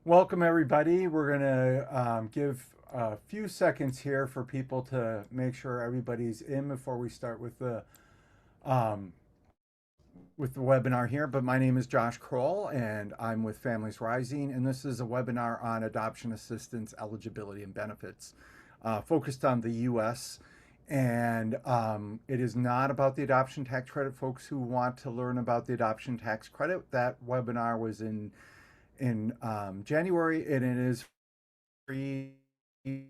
Welcome, everybody. We're going to give a few seconds here for people to make sure everybody's in before we start um, with the webinar here. But my name is Josh Kroll, and I'm with Families Rising, and this is a webinar on adoption assistance eligibility and benefits, focused on the U.S. And it is not about the adoption tax credit. Folks who want to learn about the adoption tax credit, that webinar was in January, and it is free. It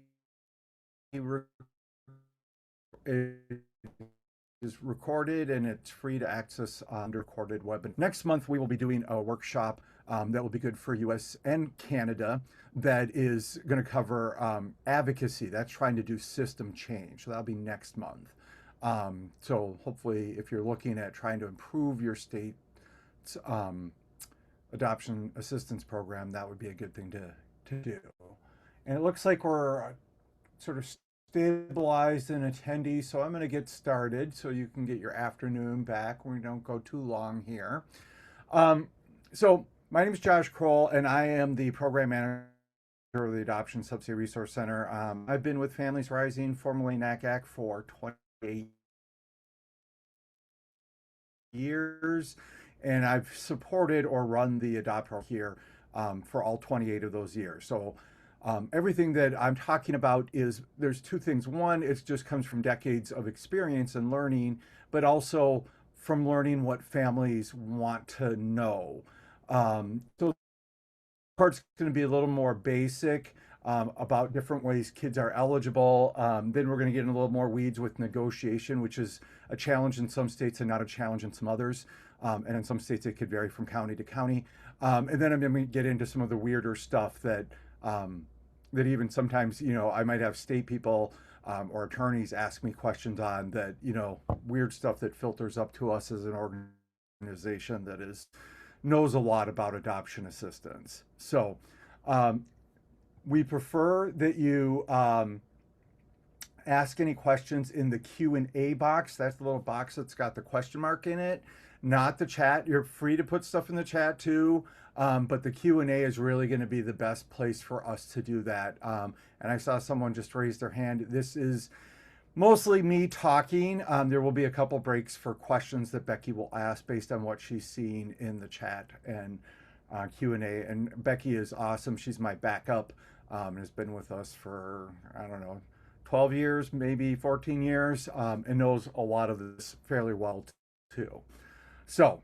is recorded and it's free to access on recorded webinar. Next month, we will be doing a workshop that will be good for US and Canada that is going to cover advocacy. That's trying to do system change. So that'll be next month. So hopefully, if you're looking at trying to improve your state's adoption assistance program, that would be a good thing to do. And it looks like we're sort of stabilized in attendees, so I'm going to get started so you can get your afternoon back. We don't go too long here. So my name is Josh Kroll, and I am the program manager of the Adoption Subsidy Resource Center. I've been with Families Rising, formerly NACAC, for 28 years, and I've supported or run the Adopt here for all 28 of those years. So everything that I'm talking about there's two things. One, it just comes from decades of experience and learning, but also from learning what families want to know. So part's going to be a little more basic about different ways kids are eligible. Then we're going to get in a little more weeds with negotiation, which is a challenge in some states and not a challenge in some others. And in some states, it could vary from county to county. And then I'm going to get into some of the weirder stuff that that even sometimes, I might have state people or attorneys ask me questions on that, weird stuff that filters up to us as an organization that knows a lot about adoption assistance. So we prefer that you ask any questions in the Q&A box. That's the little box that's got the question mark in it, not the chat. You're free to put stuff in the chat too, but the Q&A is really going to be the best place for us to do that. And I saw someone just raise their hand. This is mostly me talking. There will be a couple breaks for questions that Becky will ask based on what she's seen in the chat and Q&A. And Becky is awesome. She's my backup and has been with us for, I don't know, 12 years, maybe 14 years, and knows a lot of this fairly well too. So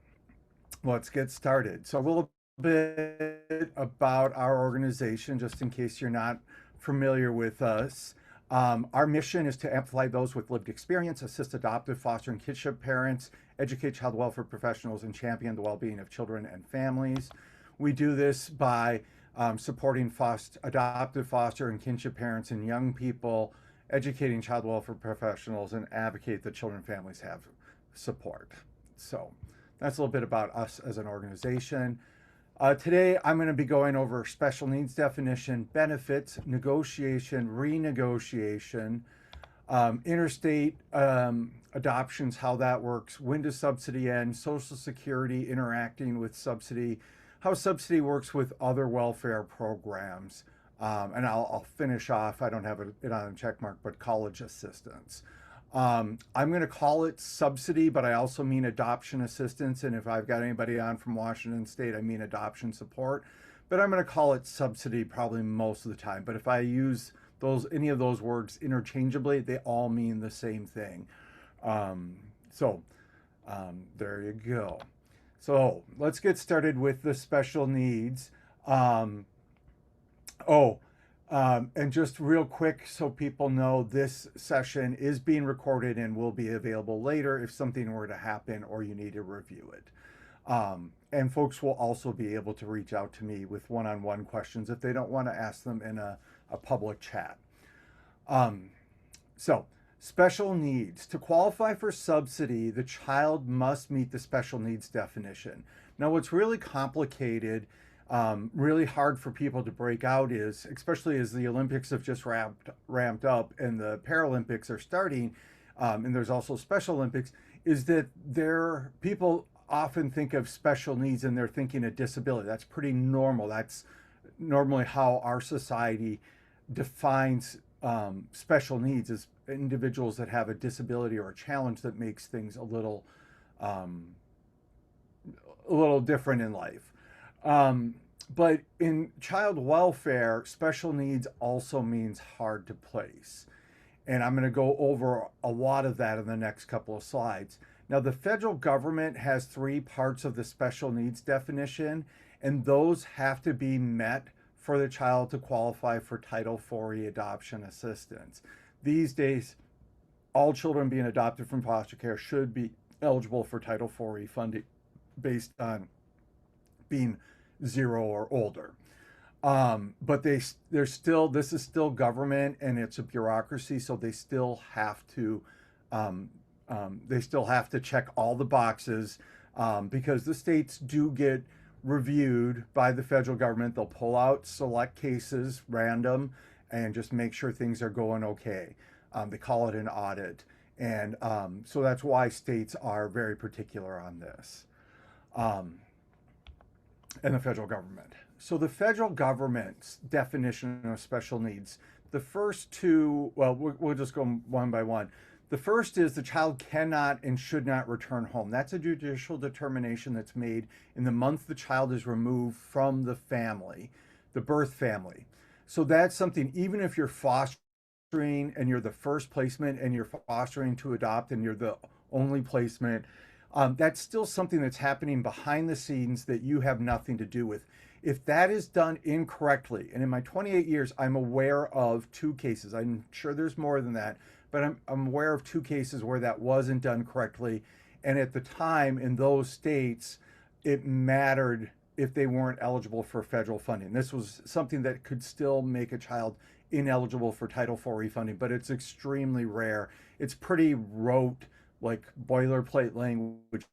let's get started. So a little bit about our organization, just in case you're not familiar with us. Our mission is to amplify those with lived experience, assist adoptive, foster, and kinship parents, educate child welfare professionals, and champion the well-being of children and families. We do this by supporting adoptive, foster, and kinship parents and young people, educating child welfare professionals, and advocate that children and families have support. So that's a little bit about us as an organization. Today, I'm going to be going over special needs definition, benefits, negotiation, renegotiation, interstate adoptions, how that works, when does subsidy end, Social Security interacting with subsidy, how subsidy works with other welfare programs, and I'll finish off, I don't have it on a check mark, but college assistance. I'm going to call it subsidy, but I also mean adoption assistance. And if I've got anybody on from Washington State, I mean adoption support. But I'm going to call it subsidy probably most of the time. But if I use any of those words interchangeably, they all mean the same thing. There you go. So let's get started with the special needs. And just real quick, so people know, this session is being recorded and will be available later if something were to happen or you need to review it. And folks will also be able to reach out to me with one-on-one questions if they don't want to ask them in a public chat. So special needs. To qualify for subsidy, the child must meet the special needs definition. Now, what's really complicated, really hard for people to break out is, especially as the Olympics have just ramped up and the Paralympics are starting, and there's also Special Olympics, is that people often think of special needs and they're thinking of disability. That's pretty normal. That's normally how our society defines special needs as individuals that have a disability or a challenge that makes things um, a little different in life. Um, but in child welfare, special needs also means hard to place. And I'm going to go over a lot of that in the next couple of slides. Now, the federal government has three parts of the special needs definition, and those have to be met for the child to qualify for Title IV adoption assistance. These days, all children being adopted from foster care should be eligible for Title IV funding based on being 0 or older. But they're still, this is still government and it's a bureaucracy, so they still have to check all the boxes, because the states do get reviewed by the federal government. They'll pull out select cases, random, and just make sure things are going okay. They call it an audit, and so that's why states are very particular on this, um, and the federal government. So the federal government's definition of special needs, the first two, well, we'll just go one by one. The first is the child cannot and should not return home. That's a judicial determination that's made in the month the child is removed from the family, the birth family. So that's something, even if you're fostering and you're the first placement and you're fostering to adopt and you're the only placement, that's still something that's happening behind the scenes that you have nothing to do with. If that is done incorrectly, and in my 28 years, I'm aware of two cases. I'm sure there's more than that, but I'm aware of two cases where that wasn't done correctly. And at the time in those states, it mattered if they weren't eligible for federal funding. This was something that could still make a child ineligible for Title IV funding, but it's extremely rare. It's pretty rote, like boilerplate language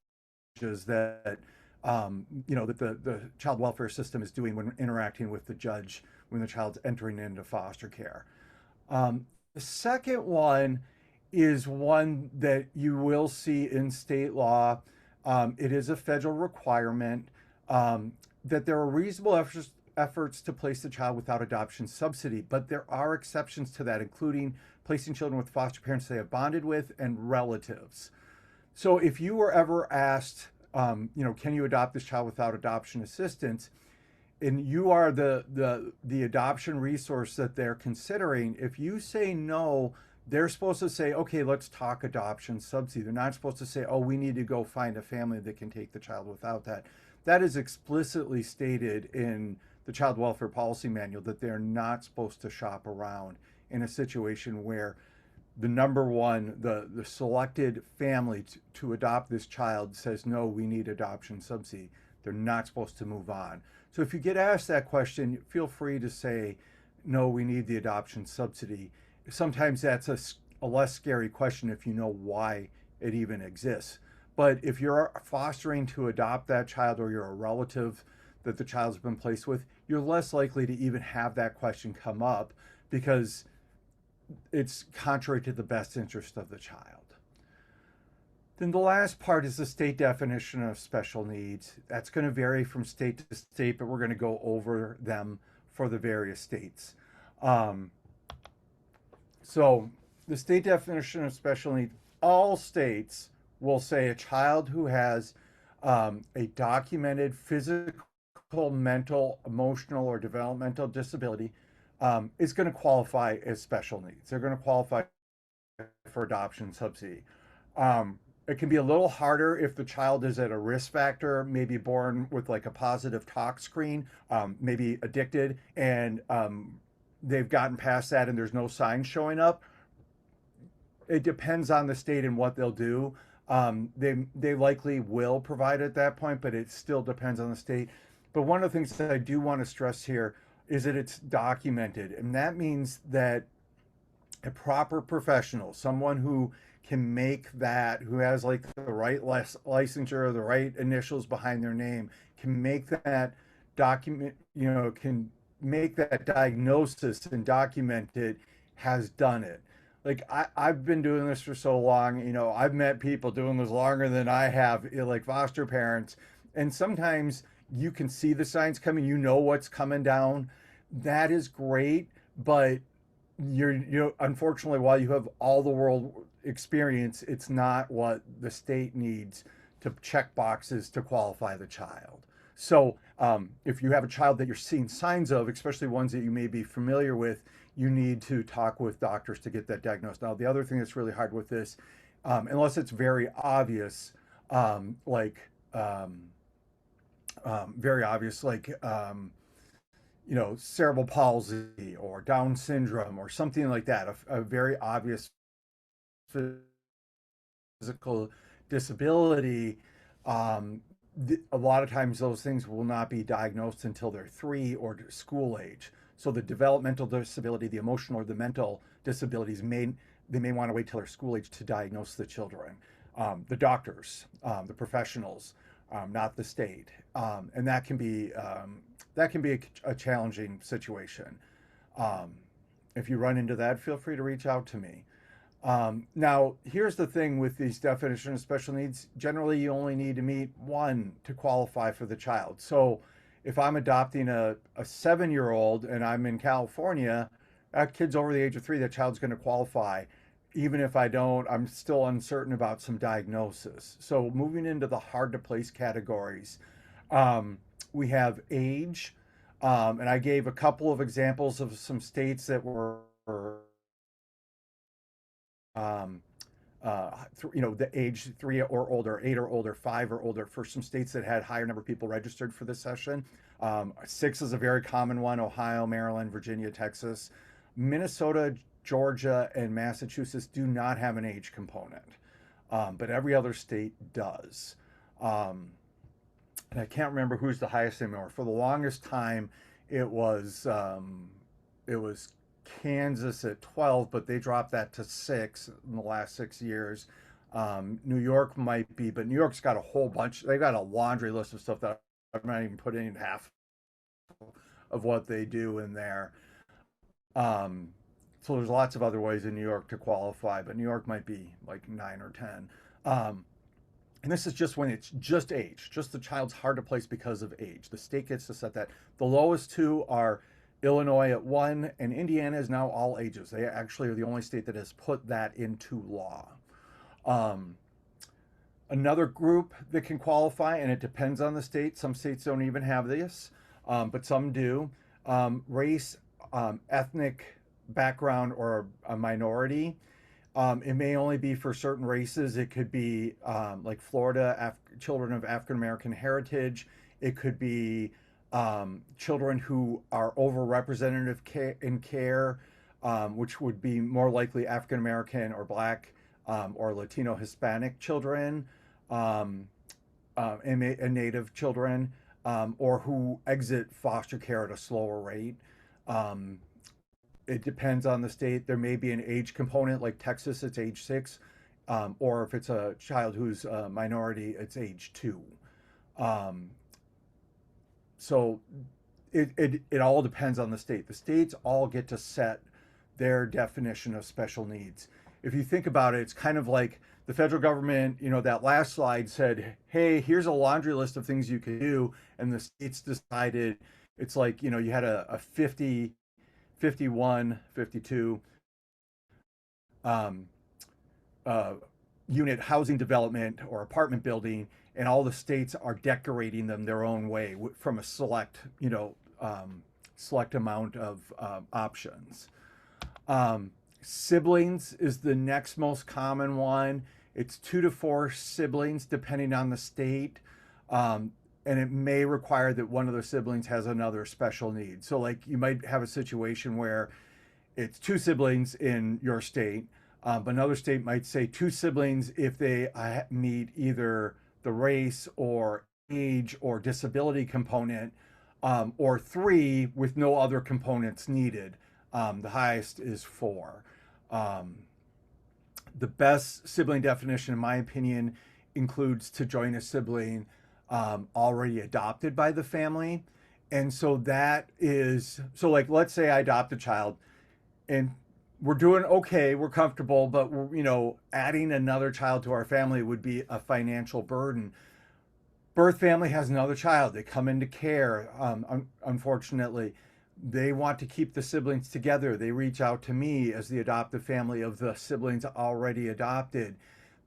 that that the child welfare system is doing when interacting with the judge when the child's entering into foster care. The second one is one that you will see in state law. It is a federal requirement, that there are reasonable efforts to place the child without adoption subsidy, but there are exceptions to that, including placing children with foster parents they have bonded with and relatives. So if you were ever asked, can you adopt this child without adoption assistance, and you are the adoption resource that they're considering, if you say no, they're supposed to say, okay, let's talk adoption subsidy. They're not supposed to say, oh, we need to go find a family that can take the child without that. That is explicitly stated in the Child Welfare Policy Manual, that they're not supposed to shop around in a situation where the number one, the selected family to adopt this child says, no, we need adoption subsidy. They're not supposed to move on. So if you get asked that question, feel free to say, no, we need the adoption subsidy. Sometimes that's a less scary question if you know why it even exists. But if you're fostering to adopt that child, or you're a relative that the child's been placed with, you're less likely to even have that question come up, because it's contrary to the best interest of the child. Then the last part is the state definition of special needs. That's going to vary from state to state, but we're going to go over them for the various states. So the state definition of special needs, all states will say a child who has a documented physical, mental, emotional, or developmental disability is going to qualify as special needs. They're going to qualify for adoption subsidy. It can be a little harder if the child is at a risk factor, maybe born with like a positive talk screen, maybe addicted, and they've gotten past that and there's no signs showing up. It depends on the state and what they'll do. They likely will provide at that point, but it still depends on the state. But one of the things that I do want to stress here is that it's documented, and that means that a proper professional, someone who can make that, who has like the right licensure or the right initials behind their name, can make that document, can make that diagnosis and document it, has done it. Like I've been doing this for so long, I've met people doing this longer than I have, like foster parents. And sometimes you can see the signs coming, you know what's coming down. That is great, but unfortunately, while you have all the world experience, it's not what the state needs to check boxes to qualify the child. So if you have a child that you're seeing signs of, especially ones that you may be familiar with, you need to talk with doctors to get that diagnosed. Now, the other thing that's really hard with this, unless it's very obvious, like very obvious, like cerebral palsy or Down syndrome or something like that, a very obvious physical disability, a lot of times those things will not be diagnosed until they're 3 or school age. So the developmental disability, the emotional or the mental disabilities they may want to wait till they're school age to diagnose the children, the doctors, the professionals, not the state, and that can be a challenging situation. Um, if you run into that, feel free to reach out to me. Now, here's the thing with these definitions of special needs. Generally, you only need to meet one to qualify for the child. So if I'm adopting a 7-year-old and I'm in California, that kid's over the age of 3, that child's going to qualify. Even if I don't, I'm still uncertain about some diagnosis. So moving into the hard to place categories, we have age, and I gave a couple of examples of some states that were um, the age 3 or older, 8 or older, 5 or older, for some states that had higher number of people registered for this session. 6 is a very common one: Ohio, Maryland, Virginia, Texas. Minnesota, Georgia, and Massachusetts do not have an age component, but every other state does. Um, and I can't remember who's the highest anymore. For the longest time, it was um, it was Kansas at 12, but they dropped that to 6 in the last 6 years. New York might be, but New York's got a whole bunch. They've got a laundry list of stuff that I'm not even putting in half of what they do in there. Um, so there's lots of other ways in New York to qualify, but New York might be like 9 or 10. Um, and this is just when it's just age, just the child's hard to place because of age. The state gets to set that. The lowest two are Illinois at 1, and Indiana is now all ages. They actually are the only state that has put that into law. Um, Another group that can qualify, and it depends on the state. Some states don't even have this, but some do. Race, ethnic background, or a minority. It may only be for certain races. It could be like Florida, children of African American heritage. It could be children who are overrepresented in care, which would be more likely African American or Black or Latino Hispanic children, um, and Native children, or who exit foster care at a slower rate. Um, it depends on the state. There may be an age component, like Texas, it's age 6, or if it's a child who's a minority, it's age 2. Um, so it all depends on the state. The states all get to set their definition of special needs. If you think about it, it's kind of like the federal government, that last slide said, hey, here's a laundry list of things you can do. And the states decided, it's like, you had a 50, 51, 52 um, uh, unit housing development or apartment building, and all the states are decorating them their own way from a select amount of options. Siblings is the next most common one. It's 2 to 4 siblings depending on the state. And it may require that one of the siblings has another special need. So, like, you might have a situation where it's 2 siblings in your state, but another state might say 2 siblings if they meet either the race or age or disability component, or 3 with no other components needed. The highest is 4. Um, the best sibling definition, in my opinion, includes to join a sibling already adopted by the family. And so that is, so like, let's say I adopt a child and we're doing okay, we're comfortable, but adding another child to our family would be a financial burden. birth family has another child. They come into care. Unfortunately, they want to keep the siblings together. They reach out to me as the adoptive family of the siblings already adopted.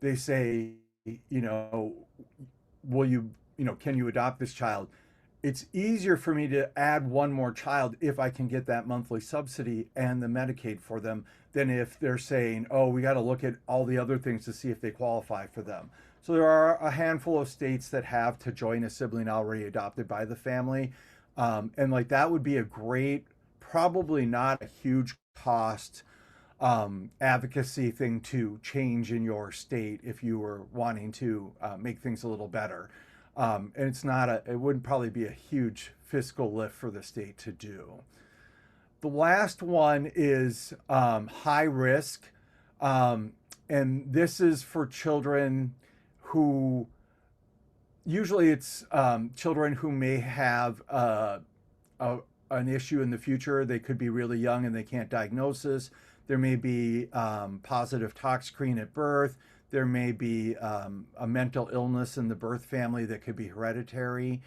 They say, you know, will you, can you adopt this child? It's easier for me to add one more child if I can get that monthly subsidy and the Medicaid for them than if they're saying, oh, we got to look at all the other things to see if they qualify for them. So there are a handful of states that have to join a sibling already adopted by the family. And like that would be a great, probably not a huge cost advocacy thing to change in your state if you were wanting to make things a little better. And it's not a, it wouldn't probably be a huge fiscal lift for the state to do. The last one is high risk. And this is for children who, usually it's children who may have an issue in the future. They could be really young and they can't diagnose this. There may be positive tox screen at birth. There may be a mental illness in the birth family that could be hereditary.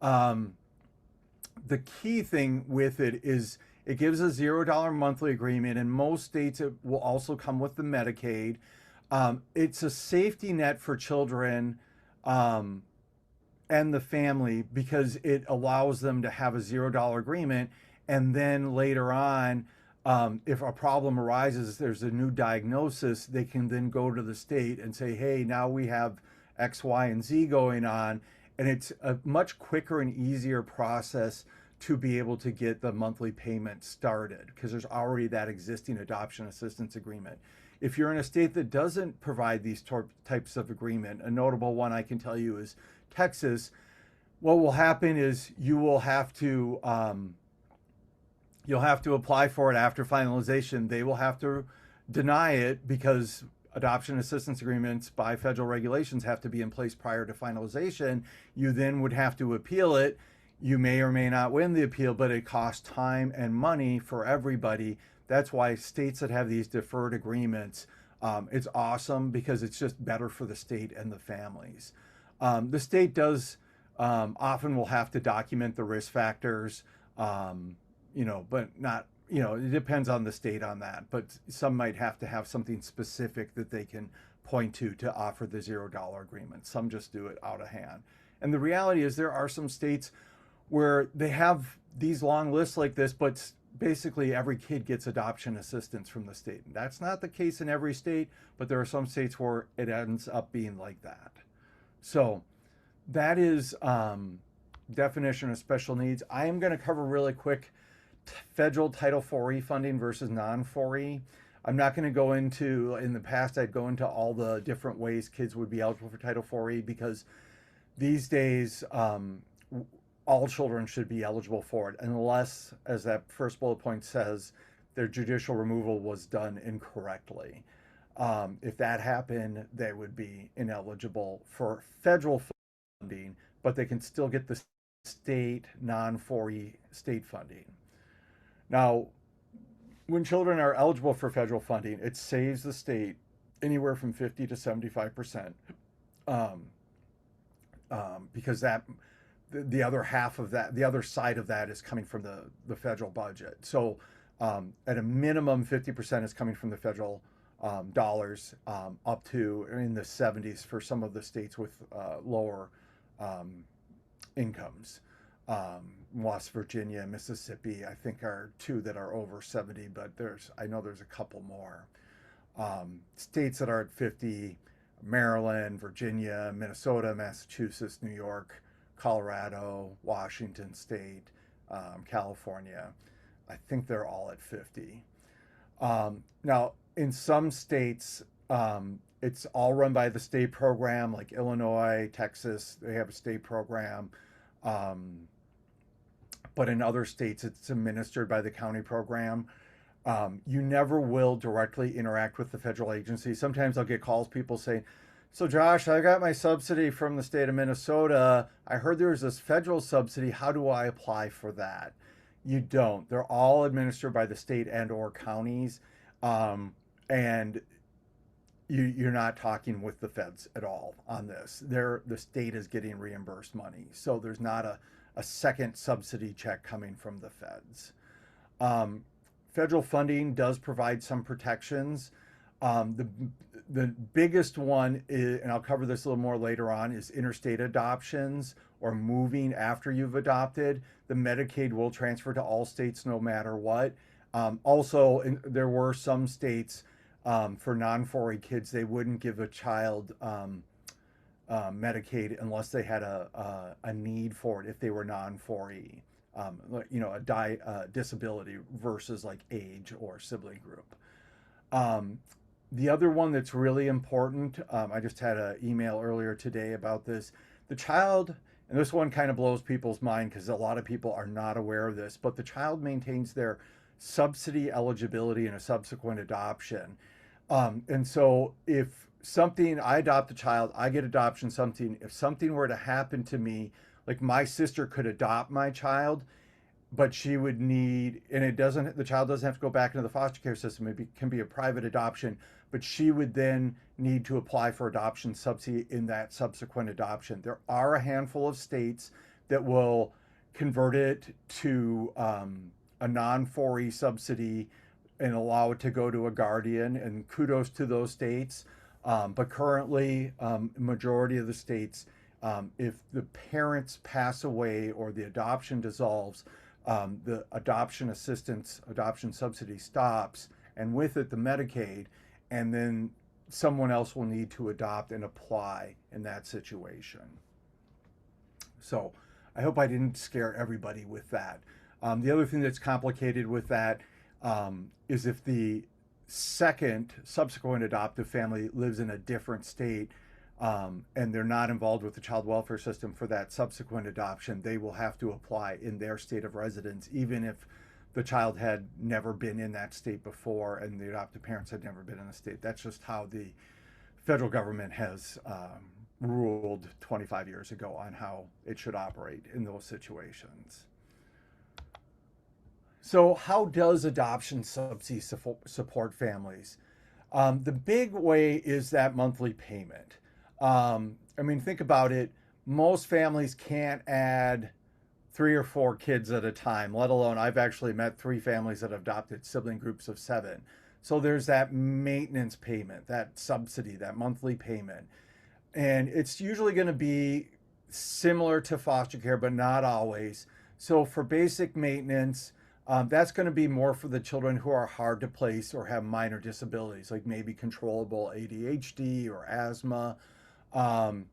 The key thing with it is it gives a $0 monthly agreement. In most states, it will also come with the Medicaid. It's a safety net for children and the family because it allows them to have a $0 agreement. And then later on, if a problem arises, there's a new diagnosis, they can then go to the state and say, hey, now we have X, Y, and Z going on. And it's a much quicker and easier process to be able to get the monthly payment started because there's already that existing adoption assistance agreement. If you're in a state that doesn't provide these types of agreement, a notable one I can tell you is Texas. What will happen is you'll have to apply for it after finalization. They will have to deny it because adoption assistance agreements by federal regulations have to be in place prior to finalization. You then would have to appeal it. You may or may not win the appeal, but it costs time and money for everybody. That's why states that have these deferred agreements, it's awesome because it's just better for the state and the families. The state does often will have to document the risk factors, but not, it depends on the state on that. But some might have to have something specific that they can point to offer the $0 agreement. Some just do it out of hand. And the reality is there are some states where they have these long lists like this, but basically every kid gets adoption assistance from the state. And that's not the case in every state, but there are some states where it ends up being like that. So that is definition of special needs. I am going to cover really quick federal Title IV funding versus non-4E. I'm not going to go into, in the past, I'd go into all the different ways kids would be eligible for Title IV because these days, all children should be eligible for it, unless, as that first bullet point says, their judicial removal was done incorrectly. If that happened, they would be ineligible for federal funding, but they can still get the state non-4E state funding. Now, when children are eligible for federal funding, it saves the state anywhere from 50 to 75%, because that the other half of that, the other side of that is coming from the federal budget. So at a minimum, 50% is coming from the federal dollars, up to in the 70s for some of the states with lower incomes. West Virginia and Mississippi, I think, are two that are over 70, but I know there's a couple more. States that are at 50, Maryland, Virginia, Minnesota, Massachusetts, New York, Colorado, Washington State, California. I think they're all at 50. Now, in some states, it's all run by the state program, like Illinois, Texas, they have a state program. But in other states, it's administered by the county program. You never will directly interact with the federal agency. Sometimes I'll get calls, people saying, so Josh, I got my subsidy from the state of Minnesota. I heard there was this federal subsidy. How do I apply for that? You don't. They're all administered by the state and or counties. And you're not talking with the feds at all on this. The state is getting reimbursed money, so there's not a second subsidy check coming from the feds. Um, Federal funding does provide some protections. The biggest one is, and I'll cover this a little more later on, is interstate adoptions or moving after you've adopted. The Medicaid will transfer to all states no matter what. There were some states for non 4A kids, they wouldn't give a child Medicaid unless they had a need for it if they were non 4E. Disability versus like age or sibling group. Um, the other one that's really important, I just had an email earlier today about this. The child, and this one kind of blows people's mind because a lot of people are not aware of this, but the child maintains their subsidy eligibility in a subsequent adoption. And so if I adopt a child, I get adoption something. If something were to happen to me, like my sister could adopt my child, but she would need, and the child doesn't have to go back into the foster care system. It can be a private adoption, but she would then need to apply for adoption subsidy in that subsequent adoption. There are a handful of states that will convert it to a non 4E subsidy and allow it to go to a guardian, and kudos to those states. But currently, majority of the states, if the parents pass away or the adoption dissolves, the adoption subsidy stops, and with it the Medicaid, and then someone else will need to adopt and apply in that situation. So I hope I didn't scare everybody with that. The other thing that's complicated with that is if the second subsequent adoptive family lives in a different state, and they're not involved with the child welfare system for that subsequent adoption, they will have to apply in their state of residence, even if the child had never been in that state before and the adoptive parents had never been in the state. That's just how the federal government has ruled 25 years ago on how it should operate in those situations. So, how does adoption subsidy support families? The big way is that monthly payment. I mean, think about it. Most families can't add 3 or 4 kids at a time, let alone I've actually met 3 families that have adopted sibling groups of 7. So there's that maintenance payment, that subsidy, that monthly payment. And it's usually going to be similar to foster care, but not always. So for basic maintenance, that's going to be more for the children who are hard to place or have minor disabilities, like maybe controllable ADHD or asthma. Um,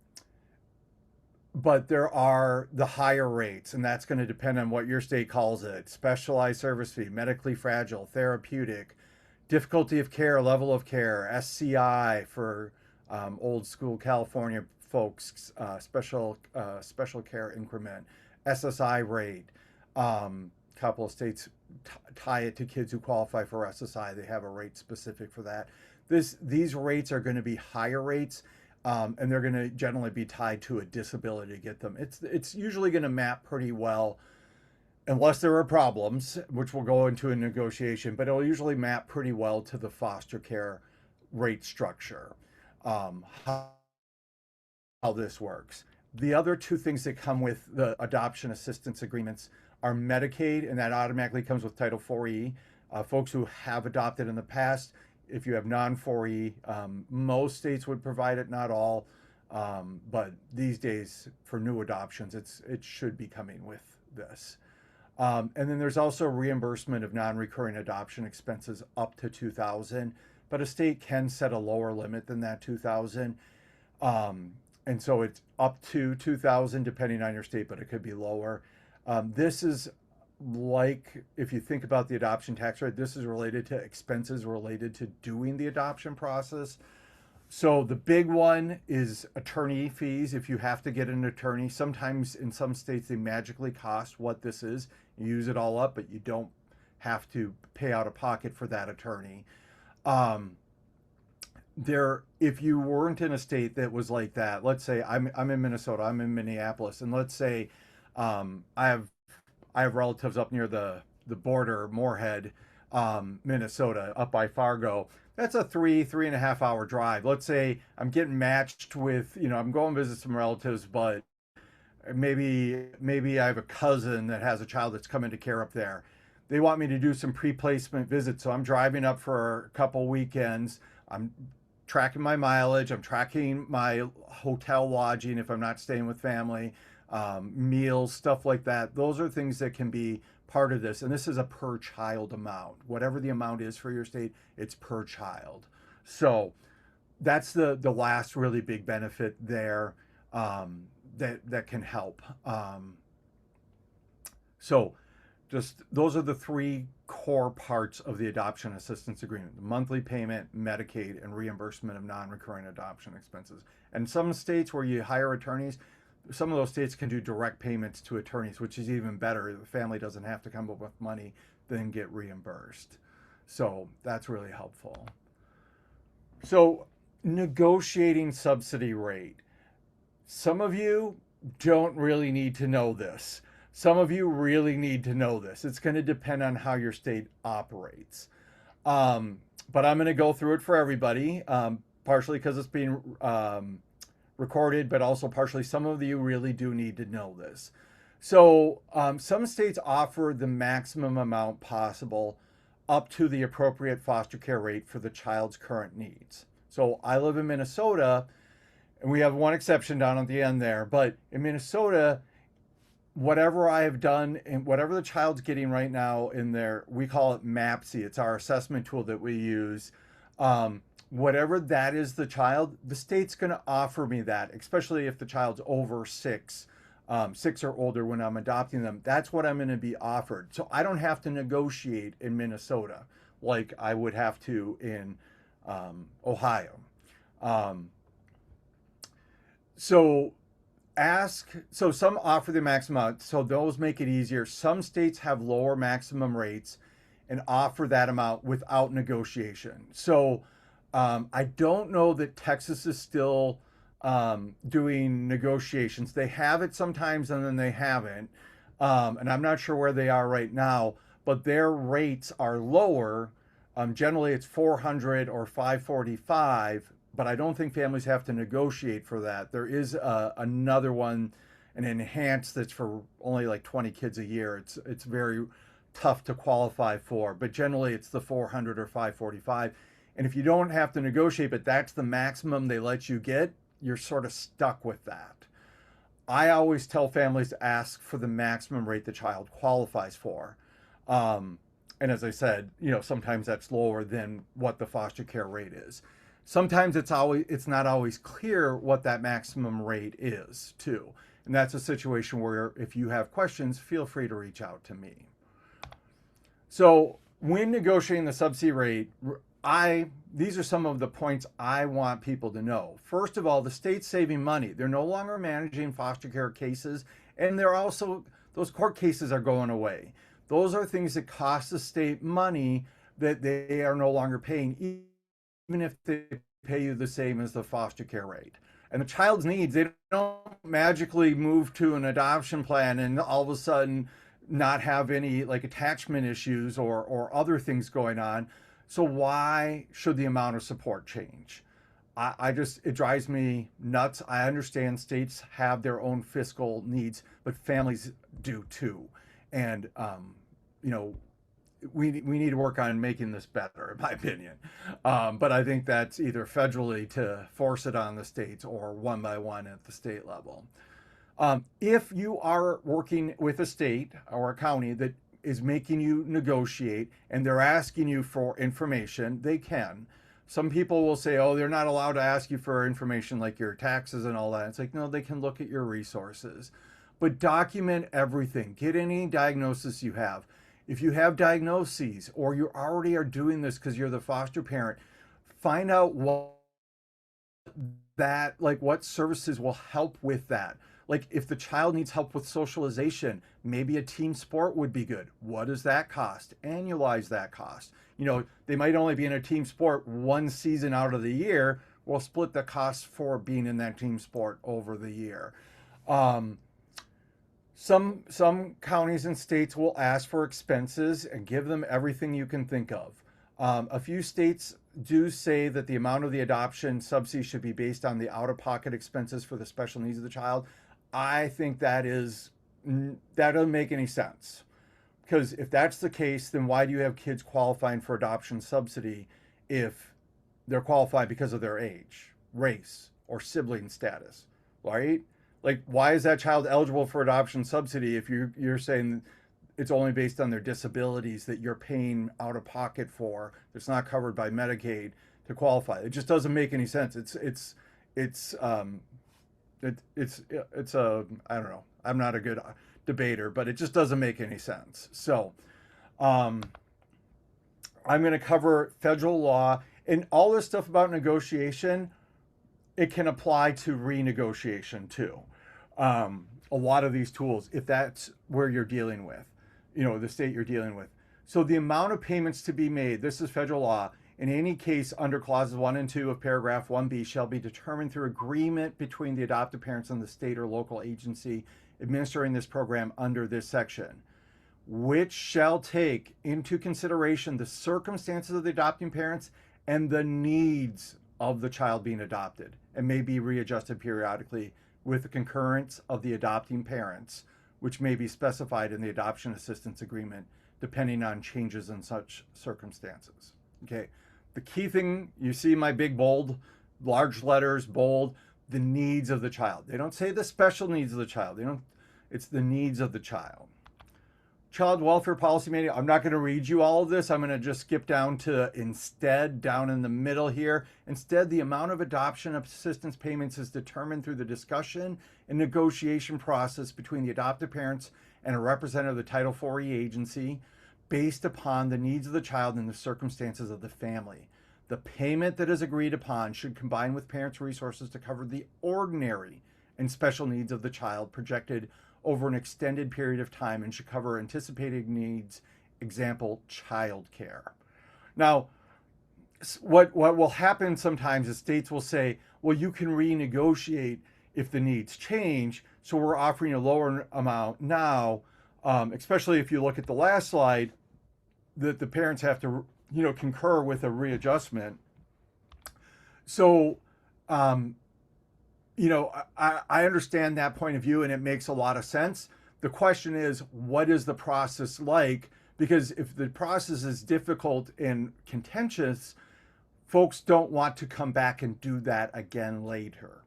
but there are the higher rates, and that's going to depend on what your state calls it: specialized service fee, medically fragile, therapeutic, difficulty of care, level of care, SCI for old school California folks, special care increment, SSI rate. Couple of states tie it to kids who qualify for SSI. They have a rate specific for that. These rates are going to be higher rates, and they're going to generally be tied to a disability to get them. It's usually going to map pretty well, unless there are problems, which we'll go into in negotiation. But it'll usually map pretty well to the foster care rate structure. How this works. The other 2 things that come with the adoption assistance agreements are Medicaid, and that automatically comes with Title 4E. Folks who have adopted in the past, if you have non 4E, most states would provide it, not all. But these days, for new adoptions, it should be coming with this. And then there's also reimbursement of non-recurring adoption expenses up to $2,000, but a state can set a lower limit than that $2,000. And so it's up to $2,000 depending on your state, but it could be lower. This is like, if you think about the adoption tax rate, this is related to expenses related to doing the adoption process. So the big one is attorney fees. If you have to get an attorney, sometimes in some states they magically cost what this is. You use it all up, but you don't have to pay out of pocket for that attorney. If you weren't in a state that was like that, let's say I'm in Minnesota, I'm in Minneapolis, and let's say I have relatives up near the border, Moorhead, Minnesota, up by Fargo. That's a 3.5 hour drive. Let's say I'm getting matched with, I'm going to visit some relatives, but maybe I have a cousin that has a child that's coming to care up there. They want me to do some pre-placement visits, so I'm driving up for a couple weekends. I'm tracking my mileage. I'm tracking my hotel lodging if I'm not staying with family, meals, stuff like that. Those are things that can be part of this. And this is a per child amount. Whatever the amount is for your state, it's per child. So that's the last really big benefit there, that can help. So just those are the three core parts of the adoption assistance agreement: the monthly payment, Medicaid, and reimbursement of non-recurring adoption expenses. And some states where you hire attorneys, some of those states can do direct payments to attorneys, which is even better. The family doesn't have to come up with money, then get reimbursed. So that's really helpful. So negotiating subsidy rate. Some of you don't really need to know this. Some of you really need to know this. It's going to depend on how your state operates. But I'm going to go through it for everybody, partially because it's being recorded, but also partially some of you really do need to know this. So some states offer the maximum amount possible up to the appropriate foster care rate for the child's current needs. So I live in Minnesota, and we have one exception down at the end there, but in Minnesota, whatever I have done and whatever the child's getting right now in there, we call it MAPC. It's our assessment tool that we use. Whatever that is, the child, the state's going to offer me that, especially if the child's over 6 or older when I'm adopting them. That's what I'm going to be offered. So I don't have to negotiate in Minnesota like I would have to in Ohio. So some offer the maximum amount, so those make it easier. Some states have lower maximum rates and offer that amount without negotiation. So I don't know that Texas is still doing negotiations. They have it sometimes and then they haven't. And I'm not sure where they are right now, but their rates are lower. Generally it's 400 or 545, but I don't think families have to negotiate for that. There is another one, an enhanced, that's for only like 20 kids a year. It's very tough to qualify for, but generally it's the 400 or 545. And if you don't have to negotiate, but that's the maximum they let you get, you're sort of stuck with that. I always tell families to ask for the maximum rate the child qualifies for. And as I said, sometimes that's lower than what the foster care rate is. Sometimes it's not always clear what that maximum rate is too. And that's a situation where if you have questions, feel free to reach out to me. So when negotiating the subsidy rate, these are some of the points I want people to know. First of all, the state's saving money. They're no longer managing foster care cases, and those court cases are going away. Those are things that cost the state money that they are no longer paying, even if they pay you the same as the foster care rate. And the child's needs, they don't magically move to an adoption plan and all of a sudden not have any like attachment issues or other things going on. So why should the amount of support change? It drives me nuts. I understand states have their own fiscal needs, but families do too. And, we need to work on making this better, in my opinion. But I think that's either federally to force it on the states or one by one at the state level. If you are working with a state or a county that is making you negotiate and they're asking you for information, they can. Some people will say, oh, they're not allowed to ask you for information like your taxes and all that. It's like, no, they can look at your resources. But document everything. Get any diagnosis you have. If you have diagnoses or you already are doing this because you're the foster parent, find out what services will help with that. Like if the child needs help with socialization, maybe a team sport would be good. What does that cost? Annualize that cost. They might only be in a team sport one season out of the year. We'll split the cost for being in that team sport over the year. Some counties and states will ask for expenses and give them everything you can think of. A few states do say that the amount of the adoption subsidy should be based on the out-of-pocket expenses for the special needs of the child. I think that doesn't make any sense, because if that's the case, then why do you have kids qualifying for adoption subsidy if they're qualified because of their age, race, or sibling status, right? Like, why is that child eligible for adoption subsidy if you're saying it's only based on their disabilities that you're paying out of pocket for, that's not covered by Medicaid to qualify? It just doesn't make any sense. It's it's a, I don't know. I'm not a good debater, but it just doesn't make any sense. So, um, I'm going to cover federal law and all this stuff about negotiation. It can apply to renegotiation too. A lot of these tools, if that's where you're dealing with, the state you're dealing with. So the amount of payments to be made, this is federal law, in any case under clauses 1 and 2 of paragraph 1B shall be determined through agreement between the adoptive parents and the state or local agency administering this program under this section, which shall take into consideration the circumstances of the adopting parents and the needs of the child being adopted, and may be readjusted periodically with the concurrence of the adopting parents, which may be specified in the adoption assistance agreement depending on changes in such circumstances. Okay, the key thing, you see my big bold, large letters, bold, the needs of the child. They don't say the special needs of the child. It's the needs of the child. Child welfare policy manual. I'm not going to read you all of this. I'm going to just skip down to instead, down in the middle here. Instead, the amount of adoption assistance payments is determined through the discussion and negotiation process between the adoptive parents and a representative of the Title IV agency based upon the needs of the child and the circumstances of the family. The payment that is agreed upon should combine with parents' resources to cover the ordinary and special needs of the child projected over an extended period of time and should cover anticipated needs, example, child care. Now, what will happen sometimes is states will say, well, you can renegotiate if the needs change, so we're offering a lower amount now, especially if you look at the last slide, that the parents have to, concur with a readjustment. So, I understand that point of view and it makes a lot of sense. The question is, what is the process like? Because if the process is difficult and contentious, folks don't want to come back and do that again later.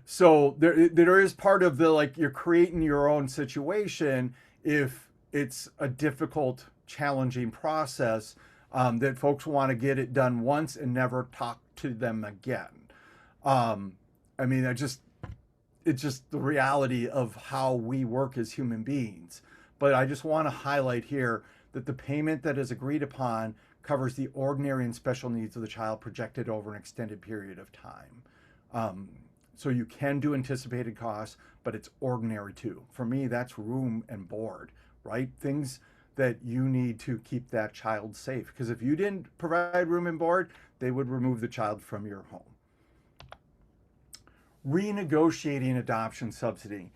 So there is part of the, like, you're creating your own situation if it's a difficult, challenging process, that folks want to get it done once and never talk to them again. It's just the reality of how we work as human beings. But I just want to highlight here that the payment that is agreed upon covers the ordinary and special needs of the child projected over an extended period of time. So you can do anticipated costs, but it's ordinary too. For me, that's room and board, right? Things that you need to keep that child safe. Because if you didn't provide room and board, they would remove the child from your home. Renegotiating adoption subsidy.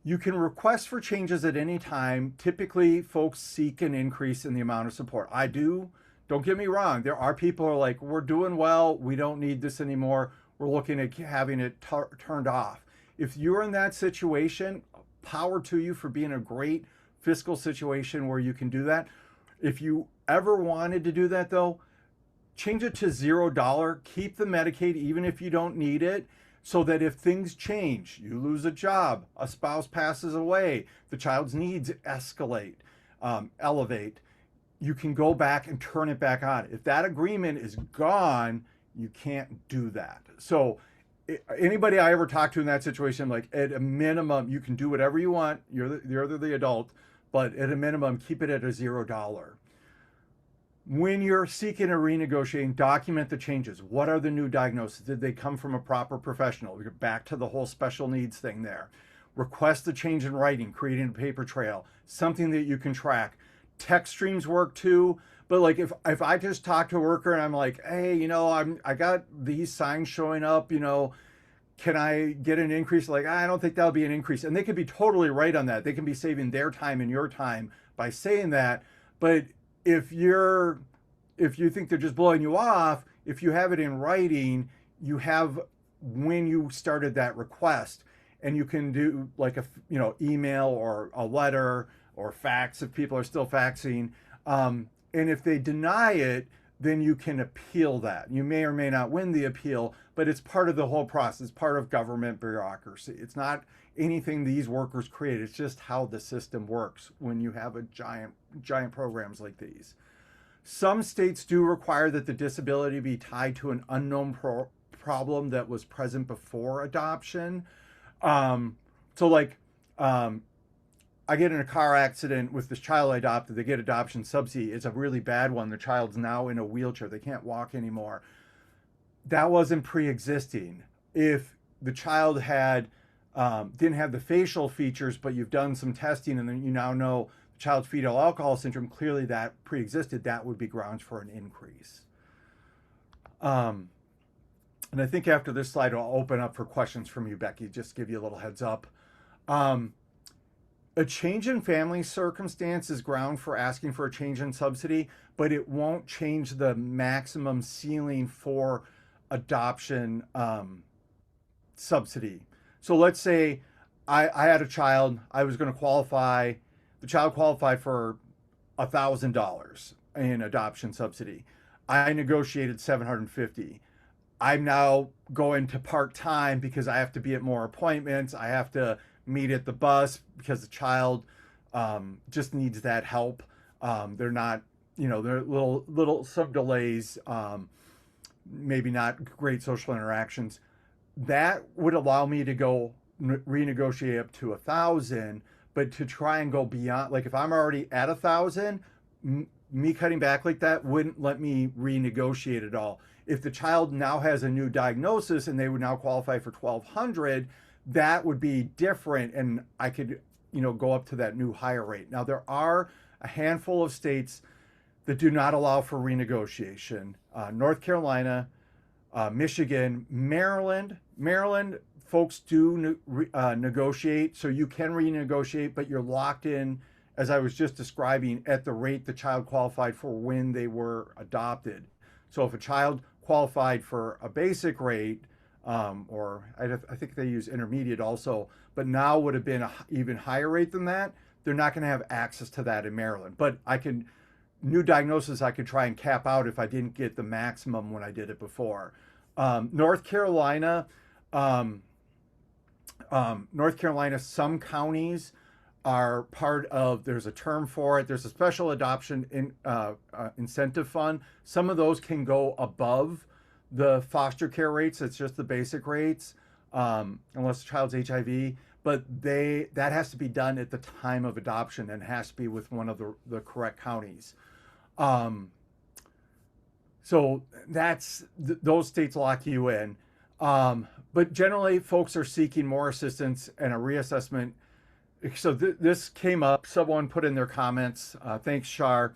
You can request for changes at any time. Typically, folks seek an increase in the amount of support. I do. Don't get me wrong. There are people who are like, we're doing well. We don't need this anymore. We're looking at having it turned off. If you're in that situation, power to you for being a great fiscal situation where you can do that. If you ever wanted to do that though, change it to $0. Keep the Medicaid even if you don't need it, so that if things change, you lose a job, a spouse passes away, the child's needs escalate, elevate, you can go back and turn it back on. If that agreement is gone, you can't do that. So anybody I ever talked to in that situation, like, at a minimum, you can do whatever you want. You're the adult, but at a minimum, keep it at a $0. When you're seeking a renegotiating, document the changes. What are the new diagnoses? Did they come from a proper professional? You're back to the whole special needs thing there. Request the change in writing, creating a paper trail, something that you can track. Text streams work too. But like, if I just talk to a worker and I'm like, hey, I got these signs showing up, can I get an increase? Like, I don't think that'll be an increase. And they could be totally right on that. They can be saving their time and your time by saying that. But if you're, if you think they're just blowing you off, if you have it in writing, you have when you started that request, and you can do like a, email or a letter or fax if people are still faxing. And if they deny it, then you can appeal that. You may or may not win the appeal, but it's part of the whole process. It's part of government bureaucracy. It's not anything these workers create. It's just how the system works when you have a giant programs like these. Some states do require that the disability be tied to an unknown problem that was present before adoption. Um, so, like, um, I get in a car accident with this child I adopted. They get adoption subsidy. It's a really bad one. The child's now in a wheelchair. They can't walk anymore. That wasn't pre-existing. If the child had didn't have the facial features, but you've done some testing and then you now know the child's fetal alcohol syndrome, clearly that pre-existed. That would be grounds for an increase. Um, and I think after this slide, I'll open up for questions from you, Becky. Just give you a little heads up. Um, a change in family circumstance is ground for asking for a change in subsidy, but it won't change the maximum ceiling for adoption subsidy. So let's say I had a child, I was going to qualify, the child qualified for $1,000 in adoption subsidy. I negotiated 750. I'm now going to part time because I have to be at more appointments. I have to meet at the bus because the child just needs that help. They're not, there are little some delays, maybe not great social interactions. That would allow me to go renegotiate up to 1,000, but to try and go beyond, like if I'm already at 1,000, me cutting back like that wouldn't let me renegotiate at all. If the child now has a new diagnosis and they would now qualify for 1,200, that would be different, and I could, go up to that new higher rate. Now there are a handful of states that do not allow for renegotiation. North Carolina, Michigan, Maryland. Maryland folks do negotiate, so you can renegotiate, but you're locked in, as I was just describing, at the rate the child qualified for when they were adopted. So if a child qualified for a basic rate, or I think they use intermediate also, but now would have been an even higher rate than that, they're not going to have access to that in Maryland. But new diagnosis, I could try and cap out if I didn't get the maximum when I did it before. North Carolina, some counties are part of, there's a term for it, there's a special adoption incentive fund. Some of those can go above the foster care rates. It's just the basic rates, unless the child's HIV. But that has to be done at the time of adoption and has to be with one of the correct counties. So those states lock you in. But generally, folks are seeking more assistance and a reassessment. So this came up. Someone put in their comments. Thanks, Shar.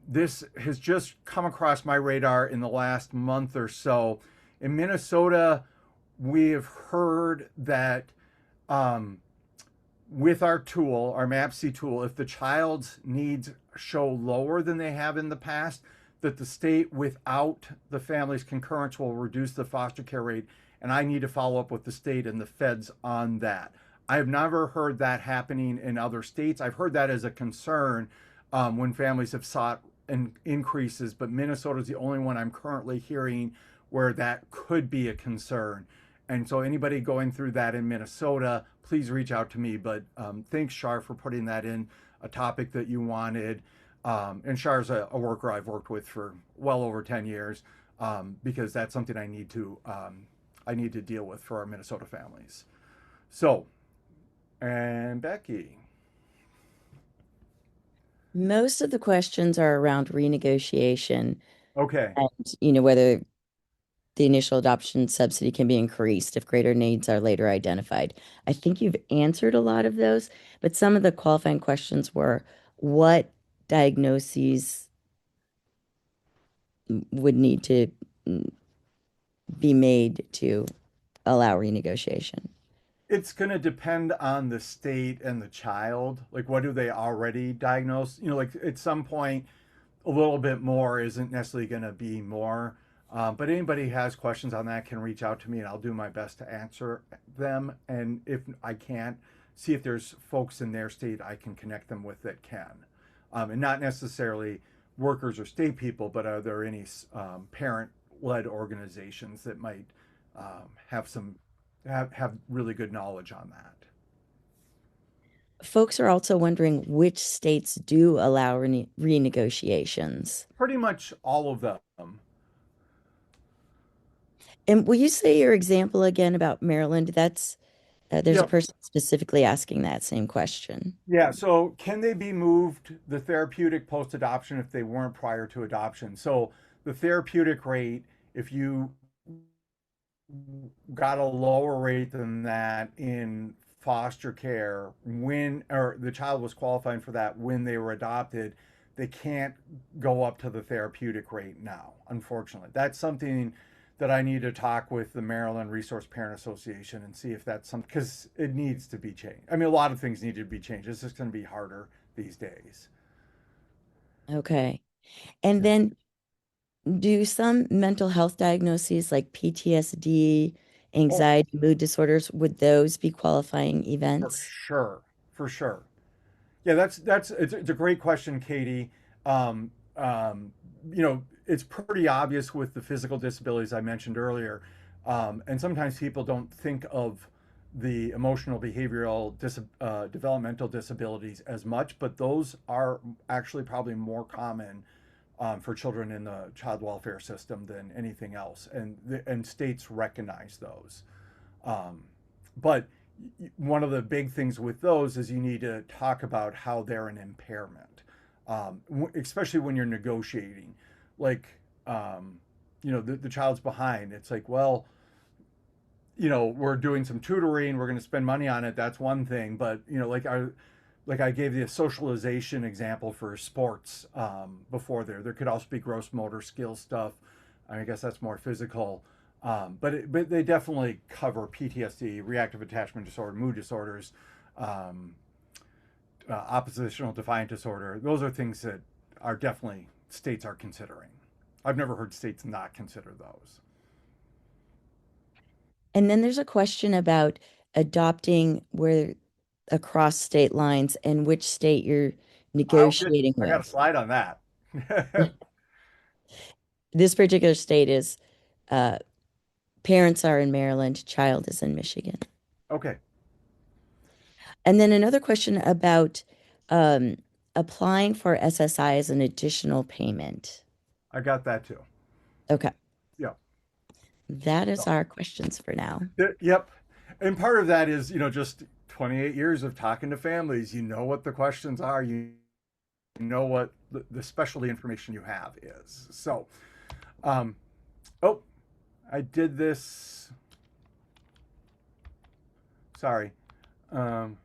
This has just come across my radar in the last month or so. In Minnesota, we have heard that with our tool, our MAPC tool, if the child's needs show lower than they have in the past, that the state, without the family's concurrence, will reduce the foster care rate. And I need to follow up with the state and the feds on that. I have never heard that happening in other states. I've heard that as a concern when families have sought increases, but Minnesota is the only one I'm currently hearing where that could be a concern. And so anybody going through that in Minnesota, please reach out to me. But thanks, Shar, for putting that in, a topic that you wanted. And Shar's a worker I've worked with for well over 10 years because that's something I need to deal with for our Minnesota families. So, and Becky. Most of the questions are around renegotiation Okay. and, whether the initial adoption subsidy can be increased if greater needs are later identified. I think you've answered a lot of those, but some of the qualifying questions were what diagnoses would need to be made to allow renegotiation? It's going to depend on the state and the child. Like, what do they already diagnose? Like at some point, a little bit more isn't necessarily going to be more. But anybody has questions on that can reach out to me and I'll do my best to answer them. And if I can't, see if there's folks in their state I can connect them with that can. And not necessarily workers or state people, but are there any parent led organizations that might have have really good knowledge on that? Folks are also wondering which states do allow renegotiations. Pretty much all of them. And will you say your example again about Maryland? That's there's a Yep. person specifically asking that same question. Yeah, so can they be moved the therapeutic post adoption if they weren't prior to adoption? So the therapeutic rate, if you got a lower rate than that in foster care when or the child was qualifying for that when they were adopted, they can't go up to the therapeutic rate now, unfortunately. That's something that I need to talk with the Maryland Resource Parent Association and see if that's something, because it needs to be changed. I mean, a lot of things need to be changed. It's just going to be harder these days. Okay. And Yeah. then do some mental health diagnoses like PTSD, Oh, anxiety, mood disorders, would those be qualifying for events? sure. For sure. Yeah, that's it's a great question, Katie. Um, um, it's pretty obvious with the physical disabilities I mentioned earlier, and sometimes people don't think of the emotional behavioral developmental disabilities as much, but those are actually probably more common for children in the child welfare system than anything else, and states recognize those. Um, but one of the big things with those is you need to talk about how they're an impairment, especially when you're negotiating. Like, the child's behind. It's like, well, we're doing some tutoring, we're going to spend money on it. That's one thing. But, like I gave the socialization example for sports before there could also be gross motor skill stuff. I guess that's more physical. But they definitely cover PTSD, reactive attachment disorder, mood disorders, um, oppositional defiant disorder. Those are things that are definitely states are considering. I've never heard states not consider those. And then there's a question about adopting where across state lines and which state you're I'll get. negotiating I got a with. slide on that. This particular state is uh, parents are in Maryland, child is in Michigan. Okay, And then another question about um, applying for SSI as an additional payment. I got that too. Okay, Yeah. that is So, our questions for now. yep. And part of that is, just 28 years of talking to families. You know what the questions are. You know what the specialty information you have is. So, um, oh, I did this. Sorry. Um,